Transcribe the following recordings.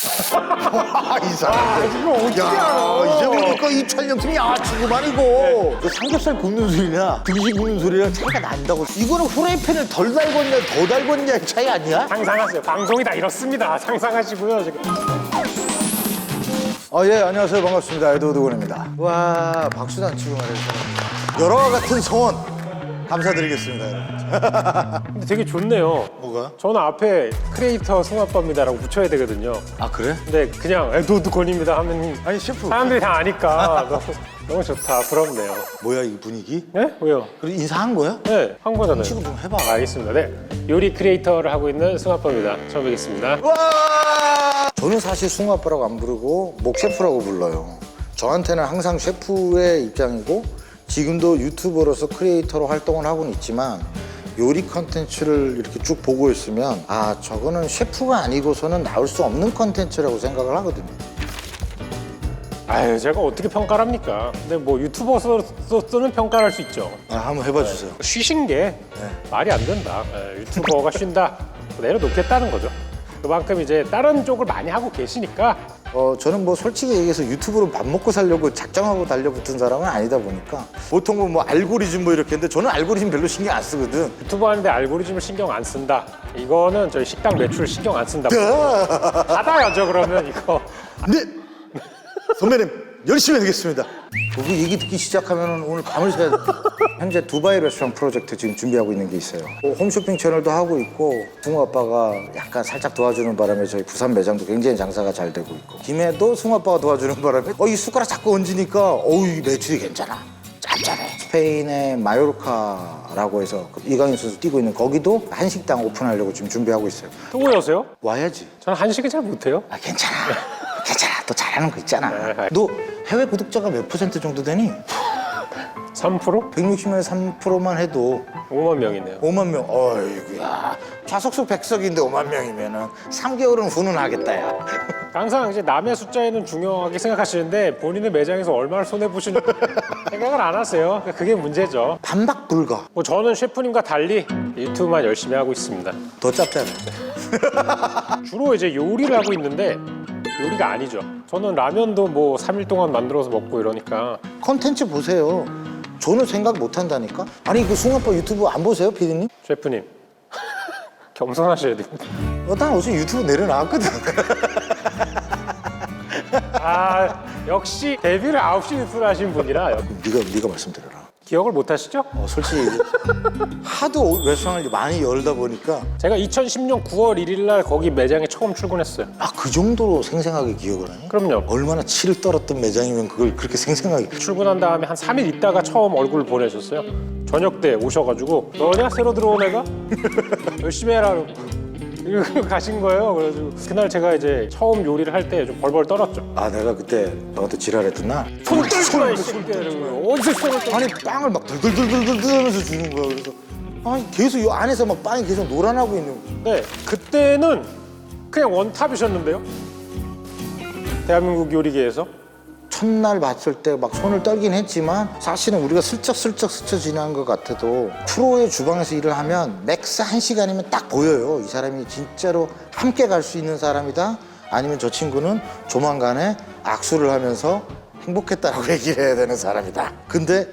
이 사람. 이거 어떻게 알아? 이제 보니까 이 촬영팀이 야치구만 이거. 그 삼겹살 굽는 소리나 등심 굽는 소리랑 차이가 난다고. 이거는 후라이팬을 덜 달궜냐 더 달궜냐의 차이 아니야? 상상하세요. 방송이 다 이렇습니다. 상상하시고요 지금. 예, 안녕하세요. 반갑습니다. 에드워드권입니다. 와, 박수도 안 치고 말해서 여러와 같은 소원 감사드리겠습니다, 여러분. 근데 되게 좋네요. 뭐가? 저는 앞에 크리에이터 승우아빠입니다라고 붙여야 되거든요. 아, 그래? 근데 그냥 에드워드권입니다 하면 아니, 셰프. 사람들이 다 아니까 너무 좋다. 부럽네요. 뭐야, 이 분위기? 네? 왜요? 그래, 인사한 거야? 네, 한 거잖아요. 지금 좀 해봐. 알겠습니다. 네, 요리 크리에이터를 하고 있는 승우아빠입니다. 처음 뵙겠습니다. 와! 저는 사실 승우아빠라고 안 부르고 목 셰프라고 불러요. 저한테는 항상 셰프의 입장이고 지금도 유튜버로서 크리에이터로 활동을 하고는 있지만 요리 컨텐츠를 이렇게 쭉 보고 있으면 아, 저거는 셰프가 아니고서는 나올 수 없는 컨텐츠라고 생각을 하거든요. 아유, 제가 어떻게 평가를 합니까? 근데 뭐 유튜버로서는 평가를 할 수 있죠. 아, 한번 해봐 주세요. 쉬신 게 말이 안 된다. 유튜버가 쉰다. 내려놓겠다는 거죠. 그만큼 이제 다른 쪽을 많이 하고 계시니까. 저는 뭐 솔직히 얘기해서 유튜브로 밥 먹고 살려고 작정하고 달려붙은 사람은 아니다 보니까 보통 뭐 알고리즘 뭐 이렇게 했는데 저는 알고리즘 별로 신경 안 쓰거든. 유튜브 하는데 알고리즘을 신경 안 쓴다. 이거는 저희 식당 매출 신경 안 쓴다. 받아야죠, 그러면 이거. 네! 선배님, 열심히 하겠습니다. 그 얘기 듣기 시작하면 오늘 밤을 새야 돼. 현재 두바이 레스토랑 프로젝트 지금 준비하고 있는 게 있어요. 홈쇼핑 채널도 하고 있고 승우아빠가 약간 살짝 도와주는 바람에 저희 부산 매장도 굉장히 장사가 잘 되고 있고 김해도 승우아빠가 도와주는 바람에 이 숟가락 자꾸 얹으니까 이 매출이 괜찮아. 짭짤해. 스페인의 마요르카라고 해서 이강인 선수 뛰고 있는 거기도 한식당 오픈하려고 지금 준비하고 있어요. 또 오세요? 와야지. 저는 한식을 잘 못해요. 아, 괜찮아. 괜찮아. 너 잘하는 거 있잖아. 네. 너 해외 구독자가 몇 % 정도 되니? 3%? 160명에 3%만 해도 5만 명이네요. 5만 명. 어이구야. 좌석수 100석인데 5만 명이면은 3개월은 훈훈하겠다, 야. 항상 이제 남의 숫자에는 중요하게 생각하시는데 본인의 매장에서 얼마를 손해보시는 생각을 안 하세요. 그게 문제죠. 반박 불가. 뭐 저는 셰프님과 달리 유튜브만 열심히 하고 있습니다. 더 짭짤해. 주로 이제 요리를 하고 있는데 요리가 아니죠. 저는 라면도 뭐 3일 동안 만들어서 먹고 이러니까. 컨텐츠 보세요. 저는 생각 못 한다니까? 아니, 그 승우아빠 유튜브 안 보세요, 피디님? 셰프님 겸손하셔야 됩니다. 난 어제 유튜브 내려나왔거든. 아, 역시 데뷔를 9시 뉴스를 하신 분이라 네가 말씀드려라. 기억을 못 하시죠? 솔직히 하도 레스토랑을 많이 열다 보니까 제가 2010년 9월 1일 날 거기 매장에 처음 출근했어요. 그 정도로 생생하게 기억을 하니? 그럼요. 얼마나 치를 떨었던 매장이면 그걸 그렇게 생생하게. 출근한 다음에 한 3일 있다가 처음 얼굴 보내셨어요. 저녁 때 오셔가지고 너냐? 새로 들어온 애가? 열심히 해라. 이러고 가신 거예요. 그래가지고 그날 제가 이제 처음 요리를 할 때 좀 벌벌 떨었죠. 내가 그때 너한테 지랄했던 날 손 떨지마 이 새끼야. 어디서 손을 떨어? 아니 빵을 막 들들들들들 하면서 주는 거야. 그래서 계속 이 안에서 막 빵이 계속 노란하고 있는 거야. 네, 그때는 그냥 원탑이셨는데요. 대한민국 요리계에서. 첫날 봤을 때 막 손을 떨긴 했지만 사실은 우리가 슬쩍슬쩍 스쳐 지나간 것 같아도 프로의 주방에서 일을 하면 맥스 1시간이면 딱 보여요. 이 사람이 진짜로 함께 갈 수 있는 사람이다. 아니면 저 친구는 조만간에 악수를 하면서 행복했다라고 얘기를 해야 되는 사람이다. 근데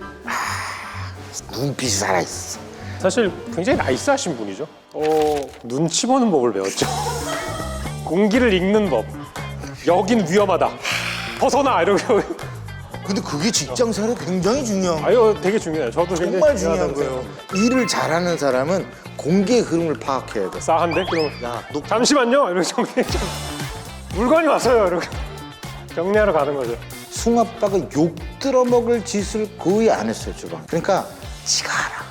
눈빛이 살아있어. 사실 굉장히 나이스하신 분이죠. 눈치 보는 법을 배웠죠. 공기를 읽는 법. 여긴 위험하다. 벗어나 이러고. 근데 그게 직장 생활에 굉장히 중요한 거예요. 아유, 되게 중요해요. 저도 굉장히 정말 중요한 중요하다고 거예요. 생각합니다. 일을 잘하는 사람은 공기의 흐름을 파악해야 돼. 싸한데? 그럼 야, 너 잠시만요. 이러고 정리 좀. 물건이 왔어요. 이러고 정리하러 가는 거죠. 승우아빠가 욕 들어먹을 짓을 거의 안 했어요, 주방. 그러니까 지가 알아.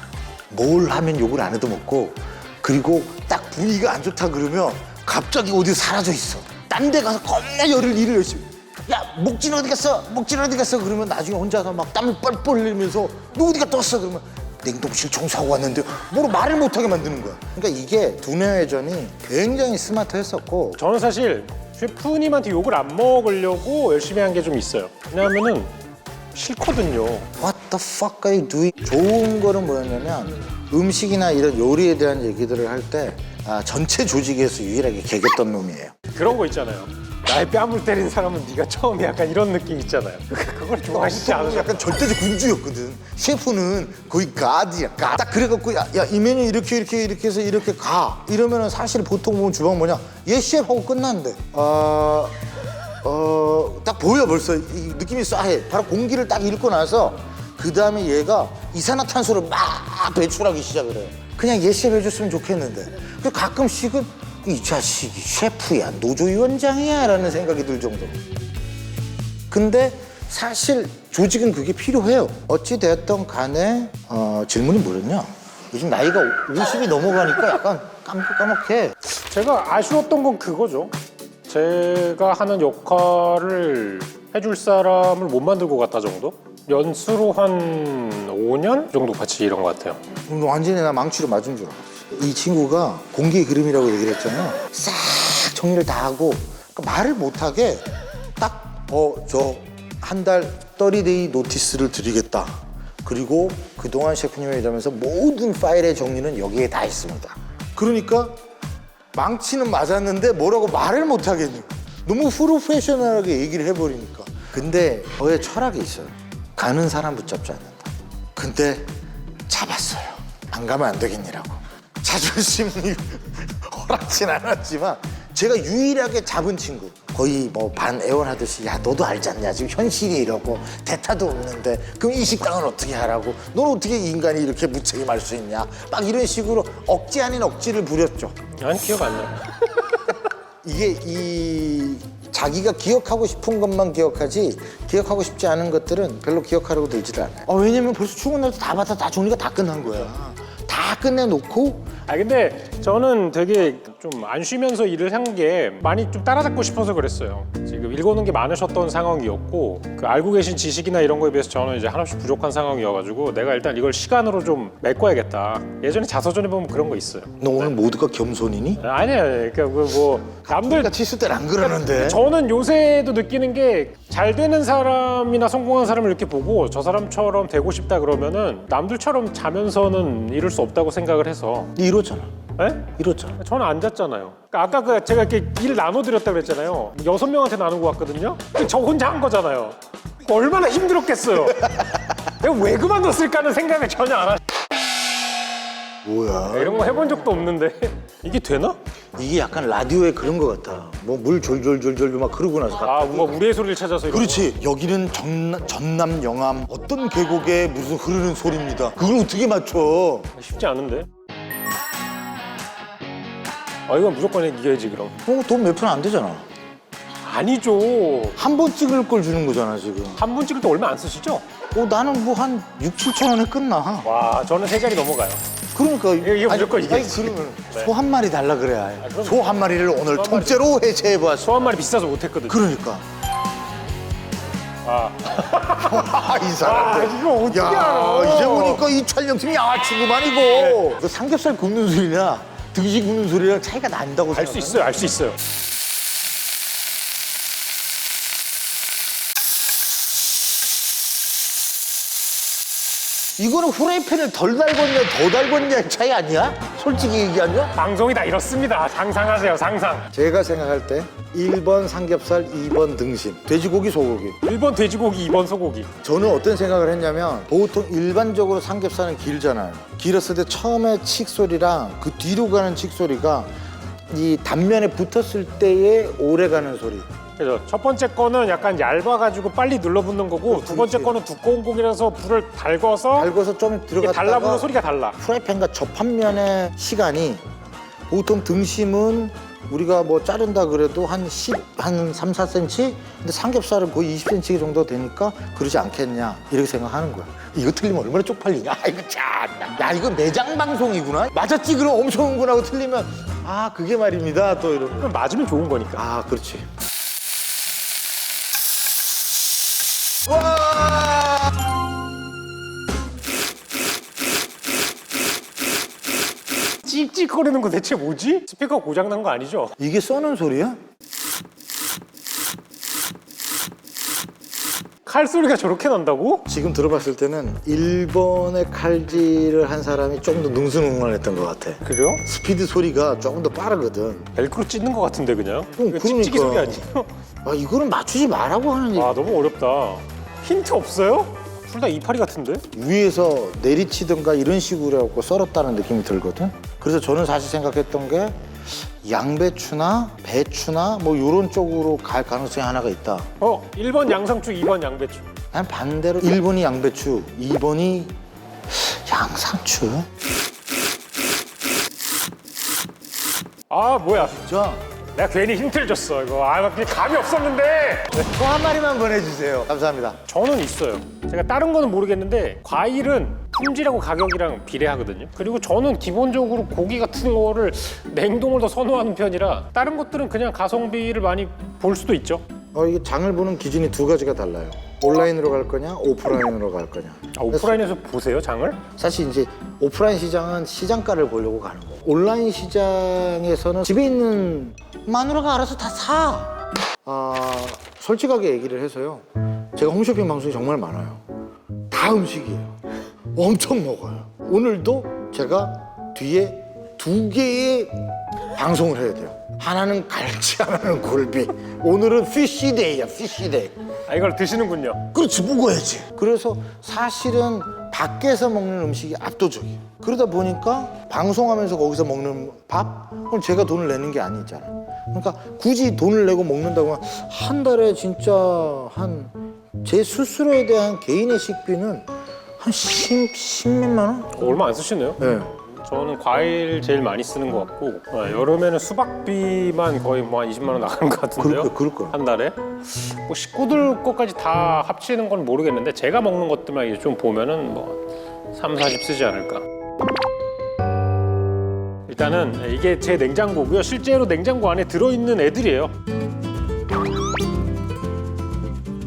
뭘 하면 욕을 안 해도 먹고 그리고 딱 분위기가 안 좋다 그러면 갑자기 어디 사라져 있어. 딴 데 가서 겁나 일을 열심히. 야, 목진 어디 갔어? 목진 어디 갔어? 그러면 나중에 혼자서 막 땀을 뻘뻘 흘리면서 너 어디가 떴어? 그러면 냉동실 청소하고 왔는데 뭐로 말을 못하게 만드는 거야. 그러니까 이게 두뇌회전이 굉장히 스마트했었고 저는 사실 셰프님한테 욕을 안 먹으려고 열심히 한 게 좀 있어요. 왜냐하면은 싫거든요. What the fuck are you doing? 좋은 거는 뭐였냐면 음식이나 이런 요리에 대한 얘기들을 할 때 전체 조직에서 유일하게 개겼던 놈이에요. 그런 거 있잖아요. 나의 뺨을 때린 사람은 네가 처음이 약간 이런 느낌 있잖아요. 그걸 좋아하시지 않으세요? 약간 절대적 군주였거든. 셰프는 거의 가드야. 딱 그래갖고 야 이 메뉴 이렇게 해서 이렇게 가. 이러면은 사실 보통 보면 주방 뭐냐? 예 셰프 하고 끝났는데. 딱 보여 벌써 이 느낌이 싸해. 바로 공기를 딱 읽고 나서 그 다음에 얘가 이산화탄소를 막 배출하기 시작을 해요. 그냥 예 셰프 해줬으면 좋겠는데. 그 가끔씩은 이 자식이 셰프야, 노조위원장이야 라는 생각이 들 정도로. 근데 사실 조직은 그게 필요해요. 어찌됐든 간에 질문이 뭐였냐? 요즘 나이가 50이 넘어가니까 약간 까먹해. 제가 아쉬웠던 건 그거죠. 제가 하는 역할을 해줄 사람을 못 만들고 갔다 정도? 연수로 한 5년 정도 같이 일한 것 같아요. 완전히 나 망치로 맞은 줄 알았어. 이 친구가 공기의 그림이라고 얘기를 했잖아요. 싹 정리를 다 하고 말을 못하게 딱 저 한 달 30데이 노티스를 드리겠다. 그리고 그동안 셰프님이 일하면서 모든 파일의 정리는 여기에 다 있습니다. 그러니까 망치는 맞았는데 뭐라고 말을 못하겠니. 너무 프로페셔널하게 얘기를 해버리니까. 근데 저의 철학이 있어요. 가는 사람 붙잡지 않는다. 근데 잡았어요. 안 가면 안 되겠니라고. 자존심이 허락진 않았지만 제가 유일하게 잡은 친구. 거의 뭐 반 애원하듯이 야 너도 알지 않냐 지금 현실이 이러고 대타도 없는데 그럼 이 식당은 어떻게 하라고 넌 어떻게 인간이 이렇게 무책임할 수 있냐 막 이런 식으로 억지 아닌 억지를 부렸죠. 난 기억 안 나요. 이게 이 자기가 기억하고 싶은 것만 기억하지 기억하고 싶지 않은 것들은 별로 기억하려고 들지를 않아요. 왜냐면 벌써 출근 날도 다 받아 다 정리가 다 끝난 거야. 다 끝내놓고. 근데 저는 되게 좀 안 쉬면서 일을 한 게 많이 좀 따라잡고 싶어서 그랬어요. 지금 읽어놓은 게 많으셨던 상황이었고 그 알고 계신 지식이나 이런 거에 비해서 저는 이제 한없이 부족한 상황이어가지고 내가 일단 이걸 시간으로 좀 메꿔야겠다. 예전에 자서전에 보면 그런 거 있어요. 너 오늘 모두가 겸손이니? 아니에요. 그러니까 뭐 남들 그러니까 치수 때는 안 그러는데. 저는 요새도 느끼는 게 잘 되는 사람이나 성공한 사람을 이렇게 보고 저 사람처럼 되고 싶다 그러면은 남들처럼 자면서는 이룰 수 없다고 생각을 해서. 이렇잖아. 네? 이렇잖아. 저는 안 잤잖아요. 그러니까 아까 제가 이렇게 일 나눠드렸다 그랬잖아요. 6명한테 나누고 왔거든요. 저 혼자 한 거잖아요. 얼마나 힘들었겠어요. 내가 왜 그만뒀을까 하는 생각을 전혀 안 하죠. 뭐야? 이런 거 해본 적도 없는데 이게 되나? 이게 약간 라디오에 그런 거 같아. 뭐 물 졸졸졸졸 막 흐르고 나서. 뭔가 우리의 소리를 찾아서 이런 그렇지. 여기는 전남 영암 어떤 계곡에 무슨 흐르는 소리입니다. 그걸 어떻게 맞춰? 거. 쉽지 않은데. 이건 무조건 이겨야지 그럼. 돈 몇 푼 안 되잖아. 아니죠. 한 번 찍을 걸 주는 거잖아 지금. 한 분 찍을 때 얼마 안 쓰시죠? 나는 뭐 한 6, 7천 원에 끝나. 와, 저는 3자리 넘어가요. 그러니까 이게 무조건 아니, 이겨야지. 그러면 네. 소 한 마리 달라 그래야 해. 그럼요. 소 한 마리를 오늘 통째로 해체해봤어. 소 한 마리 비싸서 못했거든요. 그러니까. 이 사람. 이거 어떻게 알아? 이제 보니까 이 촬영팀이 양아치구만 이거. 네. 그 삼겹살 굽는 소리나 등심 굽는 소리랑 차이가 난다고 알 수 있어요, 알 수 있어요. 이거는 후라이팬을 덜 달궜냐 더 달궜냐 차이 아니야? 솔직히 얘기하면? 방송이 다 이렇습니다. 상상하세요, 상상. 제가 생각할 때 1번 삼겹살, 2번 등심, 돼지고기, 소고기. 1번 돼지고기, 2번 소고기. 저는 어떤 생각을 했냐면 보통 일반적으로 삼겹살은 길잖아요. 길었을 때 처음에 칡소리랑 그 뒤로 가는 칡소리가 이 단면에 붙었을 때의 오래가는 소리. 그죠. 첫 번째 거는 약간 얇아가지고 빨리 눌러붙는 거고 두 번째 거는 두꺼운 고기라서 불을 달궈서 좀 이게 들어갔다가 달라붙는 소리가 달라. 프라이팬과 접한 면의 시간이 보통 등심은 우리가 뭐 자른다 그래도 한 3, 4cm? 근데 삼겹살은 거의 20cm 정도 되니까 그러지 않겠냐 이렇게 생각하는 거야. 이거 틀리면 얼마나 쪽팔리냐. 이거 참나. 야 이거 매장 방송이구나. 맞았지 그럼 엄청 흥분하고 틀리면 그게 말입니다 또 이러고. 그럼 맞으면 좋은 거니까. 그렇지. 와! 찝찝거리는 거 대체 뭐지? 스피커 고장난 거 아니죠? 이게 써는 소리야? 칼 소리가 저렇게 난다고? 지금 들어봤을 때는 일본의 칼질을 한 사람이 조금 더 능수능란했던 것 같아. 그래요? 스피드 소리가 조금 더 빠르거든. 벨크로 찢는 것 같은데 그냥? 그러니까. 찍찍이 소리 아니에요? 아, 이거는 맞추지 말라고 하는 얘기. 아 너무 어렵다. 힌트 없어요? 둘 다 이파리 같은데? 위에서 내리치든가 이런 식으로 해갖고 썰었다는 느낌이 들거든. 그래서 저는 사실 생각했던 게 양배추나 배추나 뭐 이런 쪽으로 갈 가능성이 하나가 있다. 1번 양상추, 2번 양배추. 난 반대로 1번이 양배추, 2번이 양상추. 아 뭐야? 진짜? 내가 괜히 힌트를 줬어 이거. 아 그게 감이 없었는데. 또 한 마리만 보내주세요. 감사합니다. 저는 있어요. 제가 다른 거는 모르겠는데 과일은 품질하고 가격이랑 비례하거든요. 그리고 저는 기본적으로 고기 같은 거를 냉동을 더 선호하는 편이라 다른 것들은 그냥 가성비를 많이 볼 수도 있죠. 이게 장을 보는 기준이 두 가지가 달라요. 온라인으로 갈 거냐, 오프라인으로 갈 거냐. 아, 오프라인에서 보세요 장을? 사실 이제 오프라인 시장은 시장가를 보려고 가는 거고, 온라인 시장에서는 집에 있는 마누라가 알아서 다 사. 솔직하게 얘기를 해서요. 제가 홈쇼핑 방송이 정말 많아요. 다 음식이에요. 엄청 먹어요. 오늘도 제가 뒤에 2개의 방송을 해야 돼요. 하나는 갈치, 하나는 굴비. 오늘은 피쉬데이야, 피쉬데이. 아 이걸 드시는군요. 그렇지, 먹어야지. 그래서 사실은 밖에서 먹는 음식이 압도적이에요. 그러다 보니까 방송하면서 거기서 먹는 밥? 그럼 제가 돈을 내는 게 아니잖아. 그러니까 굳이 돈을 내고 먹는다고 하면 한 달에 진짜 제 스스로에 대한 개인의 식비는 한 10몇만 원? 얼마 안 쓰시네요. 네. 저는 과일 제일 많이 쓰는 것 같고 여름에는 수박비만 거의 뭐 한 20만 원 나가는 것 같은데요. 그럴 거야. 한 달에. 뭐 식구들 것까지 다 합치는 건 모르겠는데 제가 먹는 것들만 이제 좀 보면은 뭐 3, 40 쓰지 않을까. 일단은 이게 제 냉장고고요. 실제로 냉장고 안에 들어있는 애들이에요.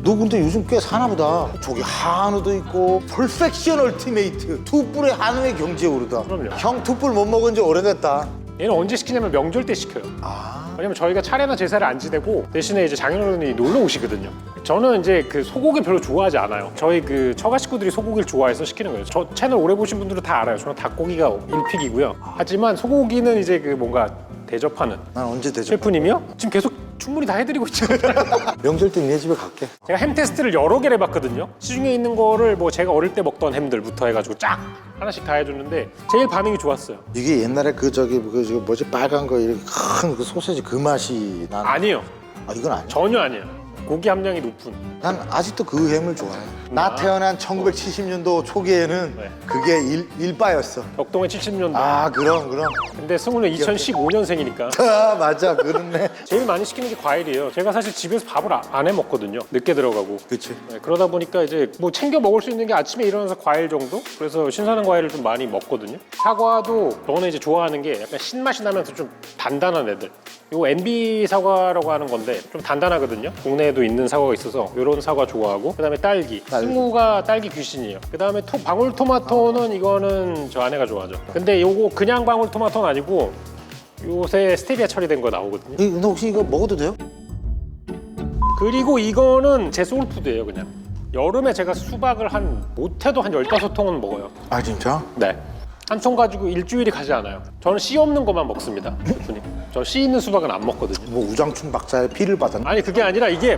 너 근데 요즘 꽤 사나 보다. 저기 한우도 있고 퍼펙션 얼티메이트 투뿔의 한우의 경지에 오르다. 그럼요. 형 투뿔 못 먹은 지 오래됐다. 얘는 언제 시키냐면 명절 때 시켜요. 아, 왜냐면 저희가 차례나 제사를 안 지내고 대신에 이제 장인어른이 놀러 오시거든요. 저는 이제 그 소고기 별로 좋아하지 않아요. 저희 그 처가 식구들이 소고기를 좋아해서 시키는 거예요. 저 채널 오래 보신 분들은 다 알아요. 저는 닭고기가 일픽이고요. 하지만 소고기는 이제 그 뭔가 대접하는 난 언제 대접? 셰프님이요? 지금 계속 충분히 다 해드리고 있잖아요. 명절 때 니네 집에 갈게. 제가 햄 테스트를 여러 개를 해봤거든요. 시중에 있는 거를 뭐 제가 어릴 때 먹던 햄들부터 해가지고 쫙 하나씩 다 해줬는데 제일 반응이 좋았어요. 이게 옛날에 그 뭐지 빨간 거 이렇게 큰 그 소세지 그 맛이 난. 아니에요. 이건 아니야. 전혀 아니에요. 고기 함량이 높은. 난 아직도 그 햄을 좋아해. 나 태어난 1970년도 초기에는 네. 그게 일바였어. 덕동의 70년대. 그럼. 근데 승우는 2015년생이니까 맞아, 그렇네. 제일 많이 시키는 게 과일이에요. 제가 사실 집에서 밥을 안 해 먹거든요. 늦게 들어가고. 그치. 네, 그러다 보니까 이제 뭐 챙겨 먹을 수 있는 게 아침에 일어나서 과일 정도? 그래서 신선한 과일을 좀 많이 먹거든요. 사과도 저는 이제 좋아하는 게 약간 신맛이 나면서 좀 단단한 애들. 요거 NB 사과라고 하는 건데 좀 단단하거든요. 국내에도 있는 사과가 있어서 이런 사과 좋아하고, 그다음에 딸기. 승우가 딸기 귀신이에요. 그다음에 방울토마토는 이거는 저 아내가 좋아하죠. 근데 요거 그냥 방울토마토는 아니고 요새 스테비아 처리된 거 나오거든요. 근데 혹시 이거 먹어도 돼요? 그리고 이거는 제 소울푸드예요. 그냥 여름에 제가 수박을 못해도 한 15통은 먹어요. 아, 진짜? 네. 한 통 가지고 일주일이 가지 않아요. 저는 씨 없는 것만 먹습니다. 셰프님. 저 씨 있는 수박은 안 먹거든요. 뭐 우장춘 박사의 피를 받았나? 아니 그게 아니라 이게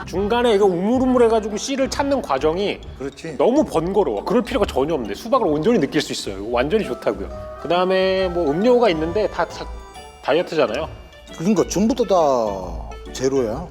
중간에 이거 우물우물해가지고 씨를 찾는 과정이 그렇지. 너무 번거로워. 그럴 필요가 전혀 없는데 수박을 온전히 느낄 수 있어요. 이거 완전히 좋다고요. 그 다음에 뭐 음료가 있는데 다 다이어트잖아요. 그러니까 전부터 다 제로야.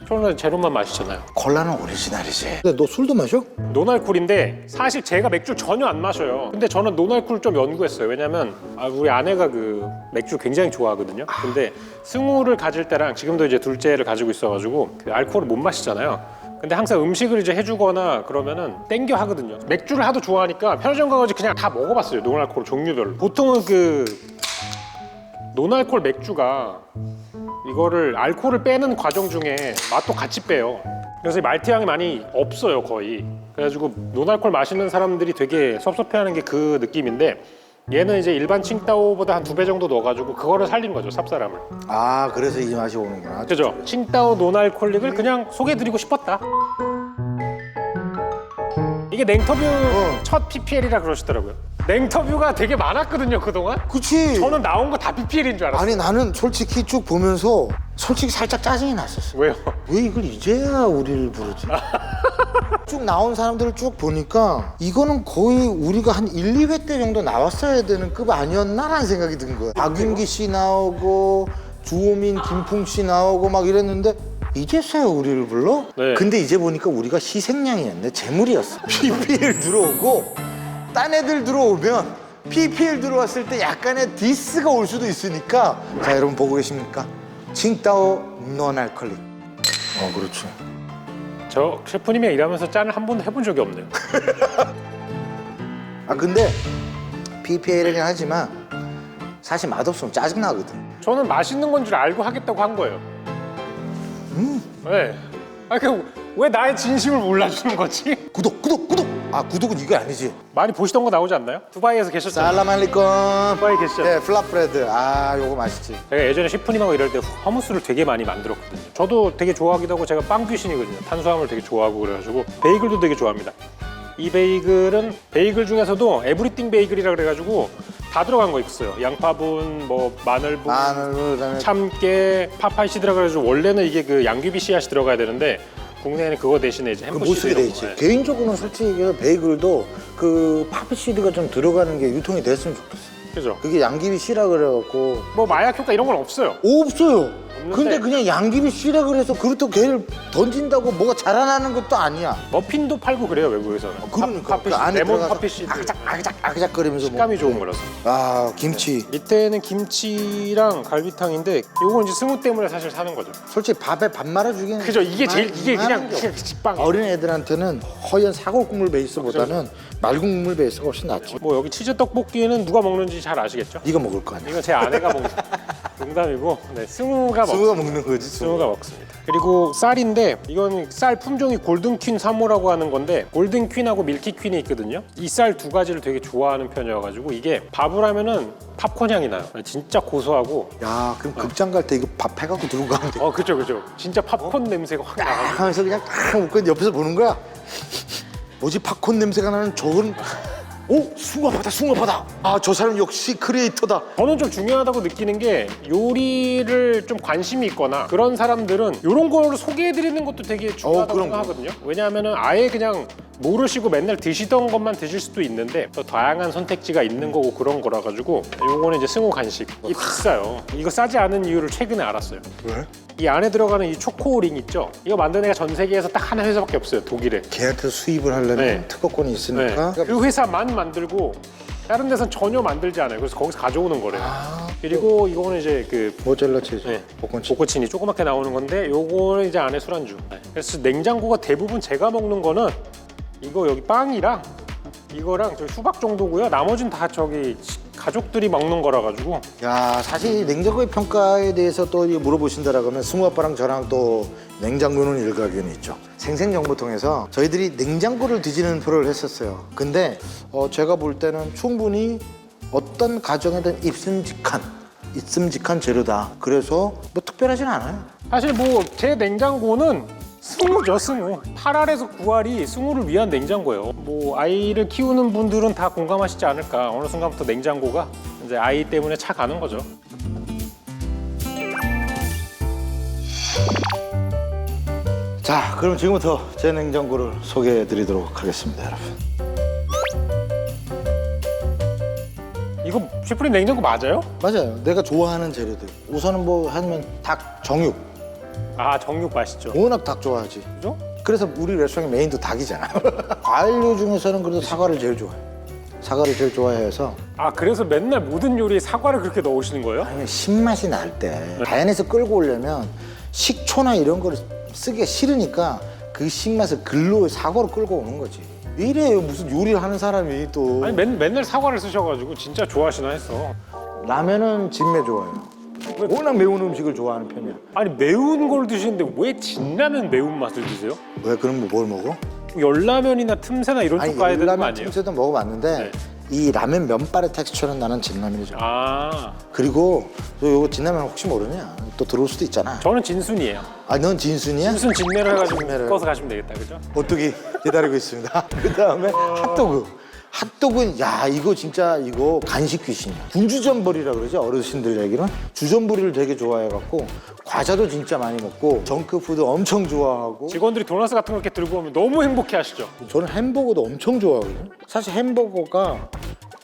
저는 제로만 마시잖아요. 콜라는 오리지널이지. 근데 너 술도 마셔? 노날콜인데 사실 제가 맥주 전혀 안 마셔요. 근데 저는 노날콜 좀 연구했어요. 왜냐면 우리 아내가 그 맥주 굉장히 좋아하거든요. 근데 승우를 가질 때랑 지금도 이제 둘째를 가지고 있어가지고 그 알코올을 못 마시잖아요. 근데 항상 음식을 이제 해주거나 그러면은 땡겨 하거든요. 맥주를 하도 좋아하니까 편의점 가가지고 그냥 다 먹어봤어요. 노날콜 종류별로. 보통은 그 노날콜 맥주가 이거를 알코올을 빼는 과정 중에 맛도 같이 빼요. 그래서 이 말트 향이 많이 없어요, 거의. 그래가지고 노날콜 마시는 사람들이 되게 섭섭해하는 게 그 느낌인데, 얘는 이제 일반 칭따오보다 한 2배 정도 넣어가지고 그거를 살린 거죠, 쌉싸람을. 그래서 이 맛이 오는구나. 그죠? 칭따오 노날콜릭을 그냥 소개해드리고 싶었다. 이게 냉터뷰 첫 PPL이라 그러시더라고요. 냉터뷰가 되게 많았거든요 그동안. 그치. 저는 나온 거 다 PPL인 줄 알았어요. 아니 나는 솔직히 쭉 보면서 솔직히 살짝 짜증이 났었어. 왜요? 왜 이걸 이제야 우리를 부르지? 쭉 나온 사람들을 쭉 보니까 이거는 거의 우리가 한 1, 2회 때 정도 나왔어야 되는 급 아니었나라는 생각이 든 거야. 박윤기 씨 나오고 주호민, 김풍 씨 나오고 막 이랬는데 이제서야 우리를 불러? 네. 근데 이제 보니까 우리가 희생양이었네. 재물이었어. PPL 들어오고 딴 애들 들어오면 PPL 들어왔을 때 약간의 디스가 올 수도 있으니까 자 여러분 보고 계십니까? 칭따오 노알콜릭. 그렇죠. 저 셰프님이 일하면서 짠을 한 번도 해본 적이 없네요. 근데 PPL이긴 하지만 사실 맛없으면 짜증나거든. 저는 맛있는 건 줄 알고 하겠다고 한 거예요. 네. 왜 나의 진심을 몰라주는 거지? 구독! 구독은 이거 아니지. 많이 보시던 거 나오지 않나요? 두바이에서 계셨잖아요. 살라말리콤. 두바이 계시죠? 네, 플랍브레드. 요거 맛있지. 제가 예전에 셰프님하고 이럴 때 허무스를 되게 많이 만들었거든요. 저도 되게 좋아하기도 하고 제가 빵 귀신이거든요. 탄수화물 되게 좋아하고 그래가지고 베이글도 되게 좋아합니다. 이 베이글은 베이글 중에서도 에브리띵 베이글이라 그래가지고 다 들어간 거 있어요. 양파분, 뭐 마늘분, 그다음에 참깨, 파파이시드라 그래가지고 원래는 이게 그 양귀비 씨앗이 들어가야 되는데 국내에는 그거 대신에 이제 못 햄버시드 쓰게 돼 이런 있지. 거. 네. 개인적으로는 솔직히 베이글도 그 파피시드가 좀 들어가는 게 유통이 됐으면 좋겠어. 그죠? 그게 양귀비 씨라 그래갖고 뭐 마약 효과 이런 건 없어요. 없어요. 없는데. 근데 그냥 양귀비 씨라 그래서 그렇다고 걔를 던진다고 뭐가 자라나는 것도 아니야. 머핀도 팔고 그래요 외국에서는. 그러니까 파피시드, 그 안에 레몬 들어가서 파피시드. 아그작거리면서 식감이 좋은 거라서. 김치. 밑에는 김치랑 갈비탕인데 요건 이제 승우 때문에 사실 사는 거죠. 솔직히 밥에 밥 말아주기는 그죠? 이게 제일 이게 이만한 그냥 게 없어. 직방. 어린 애들한테는 허연 사골국물 베이스보다는 맑은 국물 베이스가 훨씬 낫지. 뭐 여기 치즈 떡볶이는 누가 먹는지 잘 아시겠죠? 네가 먹을 거 아니야. 이건 제 아내가 먹는 농담이고, 네, 승우가 먹는 거지. 승우가 먹습니다. 그리고 쌀인데 이건 쌀 품종이 골든퀸 3호라고 하는 건데 골든퀸하고 밀키퀸이 있거든요. 이 쌀 두 가지를 되게 좋아하는 편이어가지고 이게 밥을 하면은 팝콘 향이 나요. 진짜 고소하고. 야, 그럼 극장 갈 때 이거 밥 해갖고 들고 가면 돼. 그죠. 진짜 팝콘 냄새가 확 나가지고. 하면서 그냥 딱 먹고 옆에서 보는 거야. 뭐지 팝콘 냄새가 나는 저건 승우아빠다. 저 사람 역시 크리에이터다. 저는 좀 중요하다고 느끼는 게 요리를 좀 관심이 있거나 그런 사람들은 이런 걸 소개해드리는 것도 되게 중요하다고 그럼. 생각하거든요. 왜냐하면 아예 그냥 모르시고 맨날 드시던 것만 드실 수도 있는데 더 다양한 선택지가 있는 거고 그런 거라 가지고 요거는 이제 승우 간식. 이게 비싸요. 이거 싸지 않은 이유를 최근에 알았어요. 왜? 이 안에 들어가는 이 초코링 있죠? 이거 만든 애가 전 세계에서 딱 하나 회사밖에 없어요. 독일에. 걔한테 수입을 하려면 네. 특허권이 있으니까. 그 회사만 만들고 다른 데선 전혀 만들지 않아요. 그래서 거기서 가져오는 거래요. 그리고 이거는 이제 그 모짜렐라 치즈, 볶음치. 볶음치니 조그맣게 나오는 건데 요거는 이제 안에 술안주. 그래서 냉장고가 대부분 제가 먹는 거는 이거 여기 빵이랑 이거랑 저기 수박 정도고요. 나머지는 다 저기 가족들이 먹는 거라 가지고. 야, 사실 냉장고의 평가에 대해서 또 물어보신다라고 하면 승우아빠랑 저랑 또 냉장고는 일가견이 있죠. 생생정보통해서 저희들이 냉장고를 뒤지는 프로를 했었어요. 근데 제가 볼 때는 충분히 어떤 가정에든 있음직한 재료다. 그래서 뭐 특별하진 않아요. 사실 뭐 제 냉장고는 승우죠, 승우. 8알에서 9알이 승우를 위한 냉장고예요. 뭐 아이를 키우는 분들은 다 공감하시지 않을까. 어느 순간부터 냉장고가 이제 아이 때문에 차 가는 거죠. 자, 그럼 지금부터 제 냉장고를 소개해드리도록 하겠습니다, 여러분. 이거 셰프님 냉장고 맞아요? 맞아요. 내가 좋아하는 재료들. 우선은 뭐 하면 닭 정육. 정육 맛있죠. 워낙 닭 좋아하지. 그죠? 그래서 우리 레스토랑 메인도 닭이잖아. 과일류 중에서는 그래도 사과를 제일 좋아해. 사과를 제일 좋아해서. 그래서 맨날 모든 요리에 사과를 그렇게 넣으시는 거예요? 아니면 신맛이 날 때 자연에서 끌고 오려면 식초나 이런 거를 쓰기가 싫으니까 그 신맛을 글로 사과로 끌고 오는 거지. 왜 이래요? 무슨 요리를 하는 사람이 또. 아니 맨날 사과를 쓰셔가지고 진짜 좋아하시나 했어. 라면은 진매 좋아해요. 워낙 매운 음식을 좋아하는 편이야. 아니 매운 걸 드시는데 왜 진라면 매운맛을 드세요? 왜 그럼 뭘 먹어? 열라면이나 틈새나 이런 쪽 가야 되는 거 열라면 아니에요? 틈새도 먹어봤는데 네. 이 라면 면발의 텍스처는 나는 진라면이죠. 아, 그리고 너 이거 진라면 혹시 모르냐? 또 들어올 수도 있잖아. 저는 진순이에요. 아, 넌 진순이야? 무슨 진내를 해가지고 진내를. 꺼서 가시면 되겠다, 그죠? 오뚜기 기다리고 있습니다. 그 다음에 핫도그. 핫도그는 야 이거 진짜 이거 간식 귀신이야. 군주전벌이라 그러죠 어르신들 얘기는. 주전부리를 되게 좋아해갖고 과자도 진짜 많이 먹고 정크푸드 엄청 좋아하고. 직원들이 도넛 같은 거 이렇게 들고 오면 너무 행복해하시죠? 저는 햄버거도 엄청 좋아하거든요. 사실 햄버거가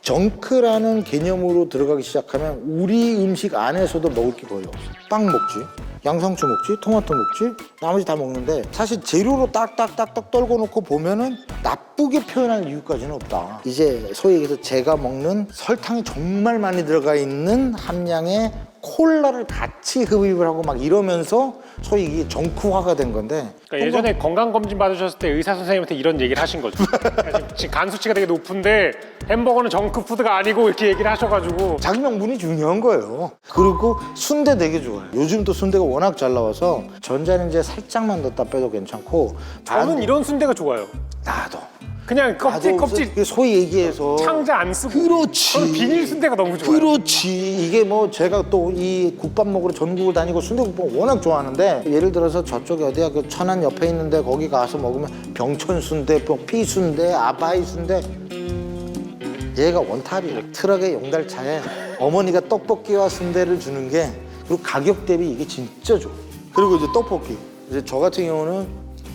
정크라는 개념으로 들어가기 시작하면 우리 음식 안에서도 먹을 게 거의 없어. 빵 먹지, 양상추 먹지, 토마토 먹지, 나머지 다 먹는데 사실 재료로 딱딱딱딱 떨궈 놓고 보면은 나쁘게 표현할 이유까지는 없다. 이제 소위 얘기해서 제가 먹는 설탕이 정말 많이 들어가 있는 함량의 콜라를 같이 흡입을 하고 막 이러면서 소위 이게 정크화가 된 건데. 그러니까 예전에 건강검진 받으셨을 때 의사 선생님한테 이런 얘기를 하신 거죠. 지금 간 수치가 되게 높은데 햄버거는 정크푸드가 아니고 이렇게 얘기를 하셔가지고. 자기 명분이 중요한 거예요. 그리고 순대 되게 좋아해요. 요즘 또 순대가 워낙 잘 나와서 전자레인지에 살짝만 넣었다 빼도 괜찮고. 저는 이런 순대가 좋아요. 나도. 그냥 껍질 이게 소위 얘기해서 창자 안 쓰고. 그렇지. 저는 비닐 순대가 너무 좋아요. 그렇지. 이게 뭐 제가 또 이 국밥 먹으러 전국을 다니고 순대국밥 워낙 좋아하는데 예를 들어서 저쪽에 어디야 그 천안 옆에 있는데 거기 가서 먹으면 병천 순대, 피순대, 아바이 순대. 얘가 원탑이에요. 트럭에 용달차에 어머니가 떡볶이와 순대를 주는 게 그리고 가격 대비 이게 진짜 좋아. 그리고 이제 떡볶이. 이제 저 같은 경우는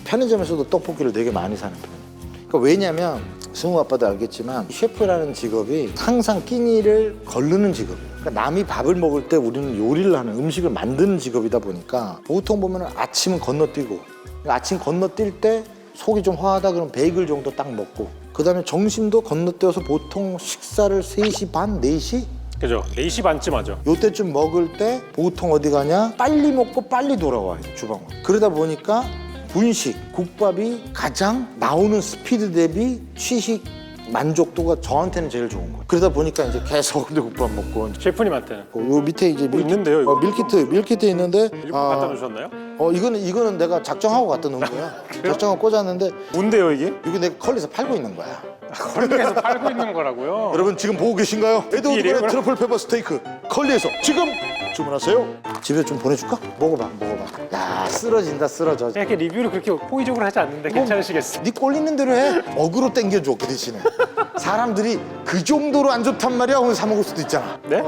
편의점에서도 떡볶이를 되게 많이 사는 편이에요. 그러니까 왜냐면 승우 아빠도 알겠지만 셰프라는 직업이 항상 끼니를 거르는 직업이에요. 그러니까 남이 밥을 먹을 때 우리는 요리를 하는 음식을 만드는 직업이다 보니까 보통 보면 아침은 건너뛰고 그러니까 아침 건너뛸 때 속이 좀 화하다 그러면 베이글 정도 딱 먹고 그 다음에 점심도 건너뛰어서 보통 식사를 3시 반, 4시? 그죠? 4시 반쯤 하죠. 요때쯤 먹을 때 보통 어디 가냐? 빨리 먹고 빨리 돌아와요, 주방으로. 그러다 보니까 분식, 국밥이 가장 나오는 스피드 대비 취식 만족도가 저한테는 제일 좋은 거예요. 그러다 보니까 이제 계속 국밥 먹고. 셰프님한테는. 요 밑에 이제 뭐 있는데요, 이거? 밀키트 있는데. 일부 갖다 놓으셨나요? 이거는 내가 작정하고 갖다 놓은 거야. 작정하고 꽂았는데. 뭔데요 이게? 이게 내가 컬리에서 팔고 있는 거야. 컬리에서 팔고 있는 거라고요? 여러분 지금 보고 계신가요? 에드워드권의 트러플 페퍼 스테이크 컬리에서 지금 주문하세요. 집에 좀 보내줄까? 먹어봐. 야 쓰러진다 쓰러져. 이렇게 리뷰를 그렇게 호의적으로 하지 않는데 괜찮으시겠어요? 네 꼴리는 대로 해. 어그로 땡겨줘 그 대신에. 사람들이 그 정도로 안 좋단 말이야. 오늘 사 먹을 수도 있잖아. 네?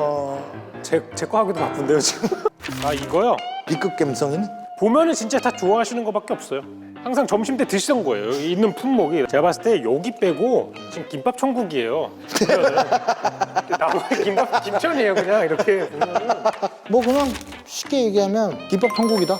제 거 하기도 바쁜데요 지금. 아 이거요? B급 감성이니? 보면은 진짜 다 좋아하시는 거밖에 없어요. 항상 점심 때 드시던 거예요. 여기 있는 품목이 제가 봤을 때 여기 빼고 지금 김밥천국이에요. 나무에 김밥 김천이에요 그냥 이렇게 보면은. 뭐 그냥 쉽게 얘기하면 김밥 천국이다.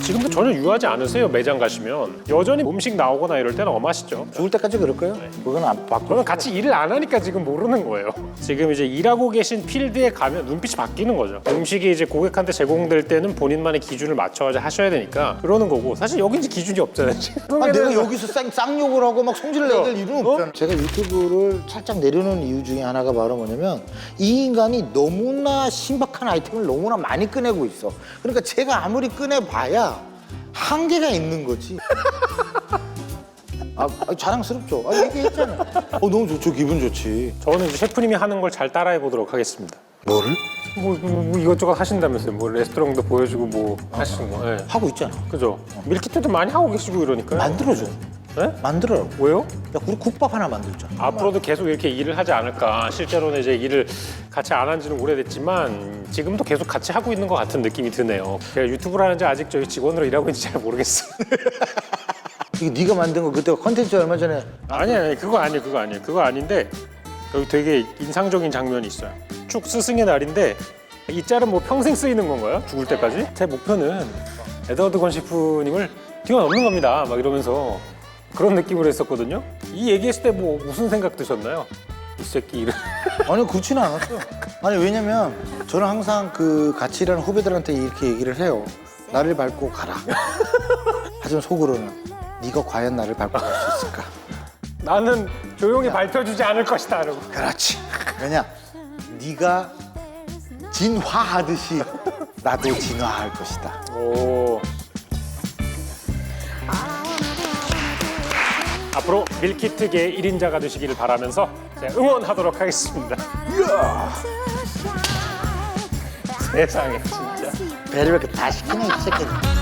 지금도 전혀 유하지 않으세요. 매장 가시면 여전히 음식 나오거나 이럴 때는 엄하시죠. 죽을 때까지 그럴 거예요. 그건 안 바꿔. 저는 같이 일을 안 하니까 지금 모르는 거예요. 지금 이제 일하고 계신 필드에 가면 눈빛이 바뀌는 거죠. 음식이 이제 고객한테 제공될 때는 본인만의 기준을 맞춰가지고 하셔야 되니까 그러는 거고 사실 여기 이제 기준이 없잖아요. 내가 여기서 쌍욕을 하고 막 성질을 내야 될 이유는 없잖아. 제가 유튜브를 살짝 내려놓은 이유 중에 하나가 바로 뭐냐면 이 인간이 너무나 신박한 아이템을 너무나 많이 꺼내고 있어. 그러니까 제가 아무리 꺼내봐야 한계가 있는 거지. 자랑스럽죠. 얘기했잖아. 너무 좋죠. 기분 좋지. 저는 이제 셰프님이 하는 걸 잘 따라해 보도록 하겠습니다. 뭐를? 뭐 이것저것 하신다면서요. 뭐 레스토랑도 보여주고 뭐 하시는 거. 네. 하고 있잖아. 그죠? 밀키트도 많이 하고 계시고 이러니까요. 만들어줘. 네? 만들어요. 왜요? 야, 우리 국밥 하나 만들자. 앞으로도 계속 이렇게 일을 하지 않을까. 실제로는 이제 일을 같이 안 한 지는 오래됐지만 지금도 계속 같이 하고 있는 것 같은 느낌이 드네요. 제가 유튜브를 하는지 아직 저희 직원으로 일하고 있는지 잘 모르겠어요. 이게 네가 만든 거 그때 컨텐츠 얼마 전에. 아니 그거 아니에요. 그거 아닌데 여기 되게 인상적인 장면이 있어요. 쭉 스승의 날인데 이 짤은 뭐 평생 쓰이는 건가요? 죽을 때까지? 제 목표는 에드워드권 셰프님을 뛰어넘는 겁니다. 막 이러면서 그런 느낌으로 했었거든요. 이 얘기했을 때 뭐 무슨 생각 드셨나요? 이 새끼 이름. 아니 그렇지는 않았어요. 아니 왜냐면 저는 항상 그 같이 일하는 후배들한테 이렇게 얘기를 해요. 나를 밟고 가라. 하지만 속으로는 네가 과연 나를 밟고 갈 수 있을까? 나는 조용히 밝혀주지 않을 것이다. 이러고. 그렇지. 왜냐? 네가 진화하듯이 나도 진화할 것이다. 오. 앞으로 밀키트계의 1인자가 되시기를 바라면서 제가 응원하도록 하겠습니다. 세상에 진짜. 배를 왜 이렇게 다 시키냐 이 새끼들.